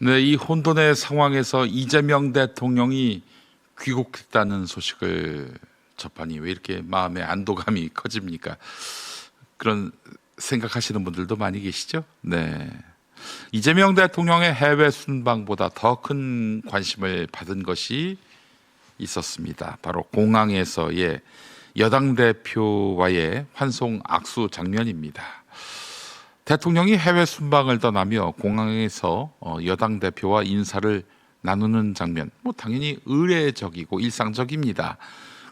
네, 이 혼돈의 상황에서 이재명 대통령이 귀국했다는 소식을 접하니 왜 이렇게 마음의 안도감이 커집니까? 그런 생각하시는 분들도 많이 계시죠? 네. 이재명 대통령의 해외 순방보다 더 큰 관심을 받은 것이 있었습니다. 바로 공항에서의 여당 대표와의 환송 악수 장면입니다. 대통령이 해외 순방을 떠나며 공항에서 여당 대표와 인사를 나누는 장면, 당연히 의례적이고 일상적입니다.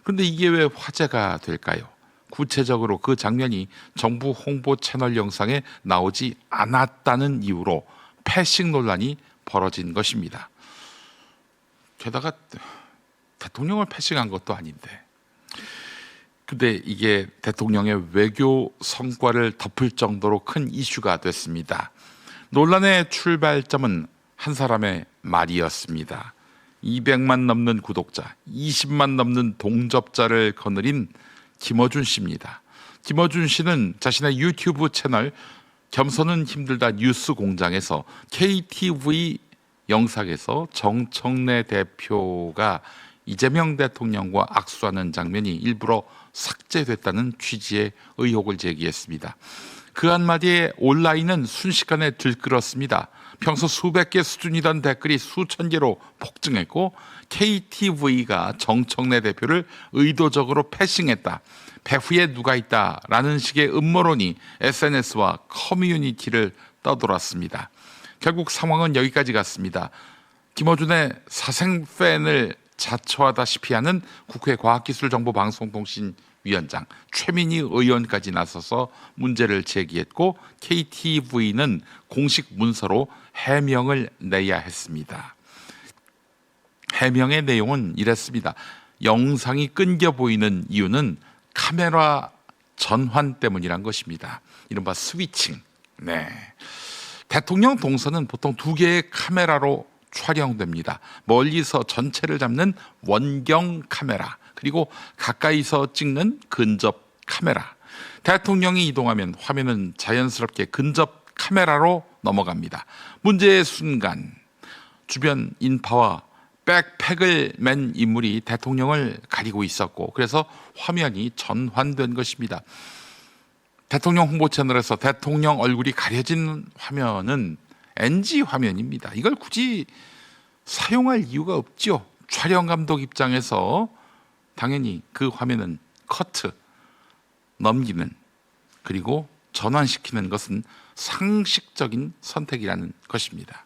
그런데 이게 왜 화제가 될까요? 구체적으로 그 장면이 정부 홍보 채널 영상에 나오지 않았다는 이유로 패싱 논란이 벌어진 것입니다. 게다가 대통령을 패싱한 것도 아닌데, 근데 이게 대통령의 외교 성과를 덮을 정도로 큰 이슈가 됐습니다. 논란의 출발점은 한 사람의 말이었습니다. 200만 넘는 구독자, 20만 넘는 동접자를 거느린 김어준 씨입니다. 김어준 씨는 자신의 유튜브 채널 겸손은 힘들다 뉴스 공장에서 KTV 영상에서 정청래 대표가 이재명 대통령과 악수하는 장면이 일부러 삭제됐다는 취지의 의혹을 제기했습니다. 그 한마디에 온라인은 순식간에 들끓었습니다. 평소 수백 개 수준이던 댓글이 수천 개로 폭증했고, KTV가 정청래 대표를 의도적으로 패싱했다, 배후에 누가 있다라는 식의 음모론이 SNS와 커뮤니티를 떠돌았습니다. 결국 상황은 여기까지 갔습니다. 김어준의 사생 팬을 자처하다시피 하는 국회 과학기술정보방송통신위원장 최민희 의원까지 나서서 문제를 제기했고, KTV는 공식 문서로 해명을 내야 했습니다. 해명의 내용은 이랬습니다. 영상이 끊겨 보이는 이유는 카메라 전환 때문이란 것입니다. 이른바 스위칭. 네. 대통령 동선은 보통 2개의 카메라로 촬영됩니다. 멀리서 전체를 잡는 원경 카메라, 그리고 가까이서 찍는 근접 카메라. 대통령이 이동하면 화면은 자연스럽게 근접 카메라로 넘어갑니다. 문제의 순간 주변 인파와 백팩을 맨 인물이 대통령을 가리고 있었고, 그래서 화면이 전환된 것입니다. 대통령 홍보 채널에서 대통령 얼굴이 가려진 화면은 NG 화면입니다. 이걸 굳이 사용할 이유가 없죠. 촬영 감독 입장에서 당연히 그 화면은 커트, 넘기는, 그리고 전환시키는 것은 상식적인 선택이라는 것입니다.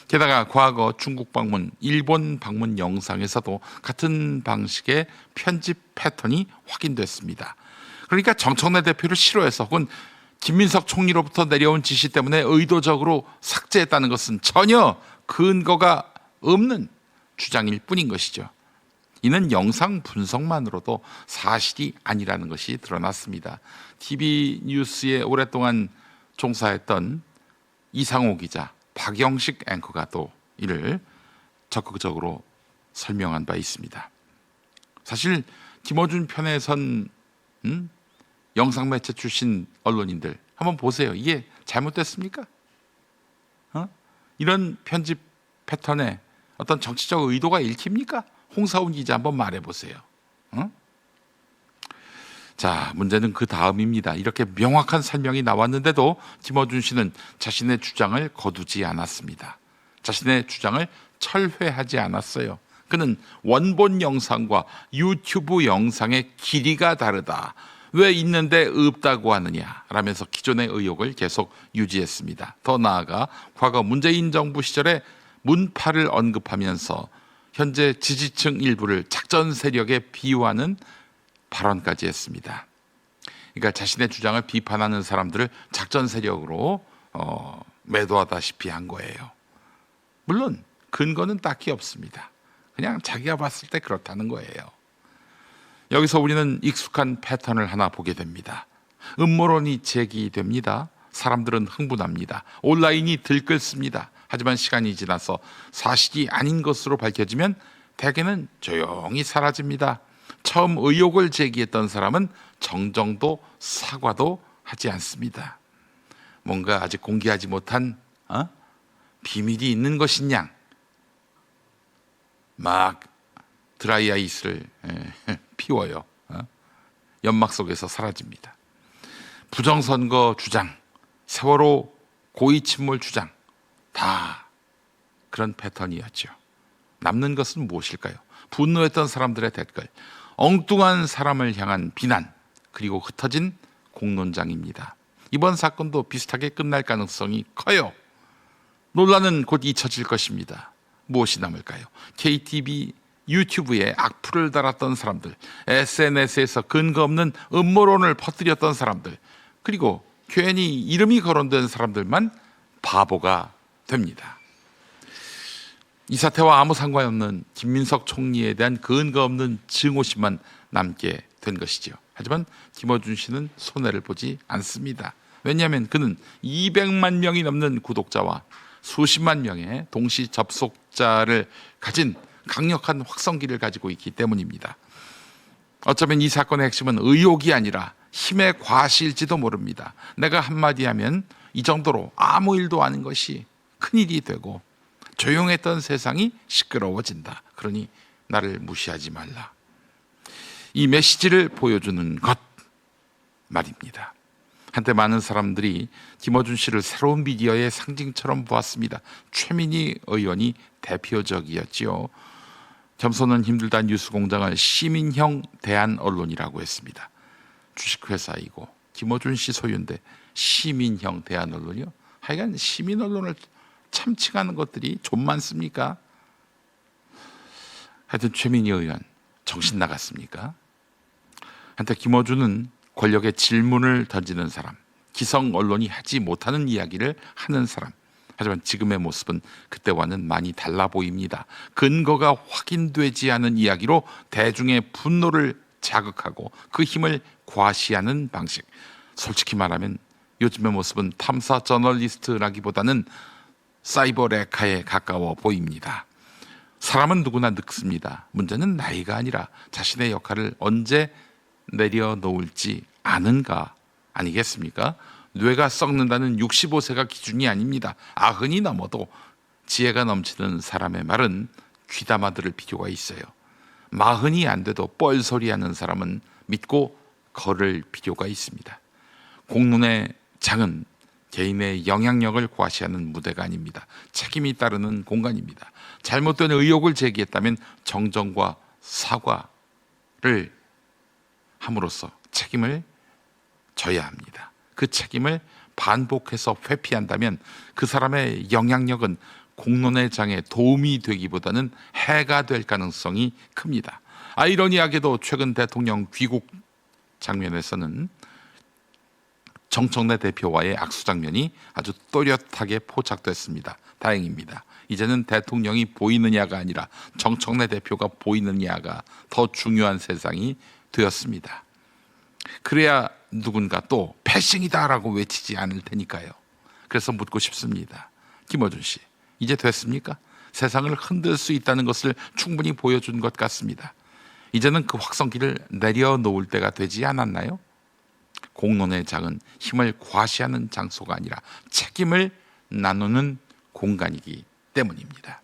게다가 과거 중국 방문, 일본 방문 영상에서도 같은 방식의 편집 패턴이 확인됐습니다. 그러니까 정청래 대표를 싫어해서 혹은 김민석 총리로부터 내려온 지시 때문에 의도적으로 삭제했다는 것은 전혀 근거가 없는 주장일 뿐인 것이죠. 이는 영상 분석만으로도 사실이 아니라는 것이 드러났습니다. TV 뉴스에 오랫동안 종사했던 이상호 기자, 박영식 앵커가 또 이를 적극적으로 설명한 바 있습니다. 사실 김어준 편에 선 영상매체 출신 언론인들 한번 보세요. 이게 잘못됐습니까? 이런 편집 패턴에 어떤 정치적 의도가 읽힙니까? 홍사훈 기자 한번 말해보세요. 자, 문제는 그 다음입니다. 이렇게 명확한 설명이 나왔는데도 김어준 씨는 자신의 주장을 거두지 않았습니다. 자신의 주장을 철회하지 않았어요. 그는 원본 영상과 유튜브 영상의 길이가 다르다, 왜 있는데 없다고 하느냐 라면서 기존의 의혹을 계속 유지했습니다. 더 나아가 과거 문재인 정부 시절에 문파를 언급하면서 현재 지지층 일부를 작전 세력에 비유하는 발언까지 했습니다. 그러니까 자신의 주장을 비판하는 사람들을 작전 세력으로 매도하다시피 한 거예요. 물론 근거는 딱히 없습니다. 그냥 자기가 봤을 때 그렇다는 거예요. 여기서 우리는 익숙한 패턴을 하나 보게 됩니다. 음모론이 제기됩니다. 사람들은 흥분합니다. 온라인이 들끓습니다. 하지만 시간이 지나서 사실이 아닌 것으로 밝혀지면 대개는 조용히 사라집니다. 처음 의혹을 제기했던 사람은 정정도 사과도 하지 않습니다. 뭔가 아직 공개하지 못한 비밀이 있는 것이냐, 막 드라이아이스를 피워요. 연막 속에서 사라집니다. 부정선거 주장, 세월호 고위침몰 주장, 다 그런 패턴이었죠. 남는 것은 무엇일까요? 분노했던 사람들의 댓글, 엉뚱한 사람을 향한 비난, 그리고 흩어진 공론장입니다. 이번 사건도 비슷하게 끝날 가능성이 커요. 논란은 곧 잊혀질 것입니다. 무엇이 남을까요? KTV, 유튜브에 악플을 달았던 사람들, SNS에서 근거 없는 음모론을 퍼뜨렸던 사람들, 그리고 괜히 이름이 거론된 사람들만 바보가 됩니다. 이 사태와 아무 상관없는 김민석 총리에 대한 근거 없는 증오심만 남게 된 것이죠. 하지만 김어준 씨는 손해를 보지 않습니다. 왜냐하면 그는 200만 명이 넘는 구독자와 수십만 명의 동시 접속자를 가진 강력한 확성기를 가지고 있기 때문입니다. 어쩌면 이 사건의 핵심은 의혹이 아니라 힘의 과시일지도 모릅니다. 내가 한마디 하면 이 정도로 아무 일도 아닌 것이 큰일이 되고 조용했던 세상이 시끄러워진다. 그러니 나를 무시하지 말라. 이 메시지를 보여주는 것 말입니다. 한때 많은 사람들이 김어준 씨를 새로운 미디어의 상징처럼 보았습니다. 최민희 의원이 대표적이었지요. 겸손은 힘들다 뉴스공장을 시민형 대한 언론이라고 했습니다. 주식회사이고 김어준 씨 소유인데 시민형 대한 언론이요? 하여간 시민 언론을 참칭하는 것들이 좀 많습니까? 하여튼 최민희 의원 정신 나갔습니까? 한때 김어준은 권력에 질문을 던지는 사람, 기성 언론이 하지 못하는 이야기를 하는 사람. 하지만 지금의 모습은 그때와는 많이 달라 보입니다. 근거가 확인되지 않은 이야기로 대중의 분노를 자극하고 그 힘을 과시하는 방식. 솔직히 말하면 요즘의 모습은 탐사 저널리스트라기보다는 사이버 레카에 가까워 보입니다. 사람은 누구나 늙습니다. 문제는 나이가 아니라 자신의 역할을 언제 내려놓을지 아는가 아니겠습니까? 뇌가 썩는다는 65세가 기준이 아닙니다. 90이 넘어도 지혜가 넘치는 사람의 말은 귀담아 들을 필요가 있어요. 40이 안 돼도 뻘소리하는 사람은 믿고 걸을 필요가 있습니다. 공론의 장은 개인의 영향력을 과시하는 무대가 아닙니다. 책임이 따르는 공간입니다. 잘못된 의혹을 제기했다면 정정과 사과를 함으로써 책임을 져야 합니다. 그 책임을 반복해서 회피한다면 그 사람의 영향력은 공론의 장에 도움이 되기보다는 해가 될 가능성이 큽니다. 아이러니하게도 최근 대통령 귀국 장면에서는 정청래 대표와의 악수 장면이 아주 또렷하게 포착됐습니다. 다행입니다. 이제는 대통령이 보이느냐가 아니라 정청래 대표가 보이느냐가 더 중요한 세상이 되었습니다. 그래야 누군가 또 패싱이다라고 외치지 않을 테니까요. 그래서 묻고 싶습니다. 김어준 씨, 이제 됐습니까? 세상을 흔들 수 있다는 것을 충분히 보여준 것 같습니다. 이제는 그 확성기를 내려놓을 때가 되지 않았나요? 공론의 장은 힘을 과시하는 장소가 아니라 책임을 나누는 공간이기 때문입니다.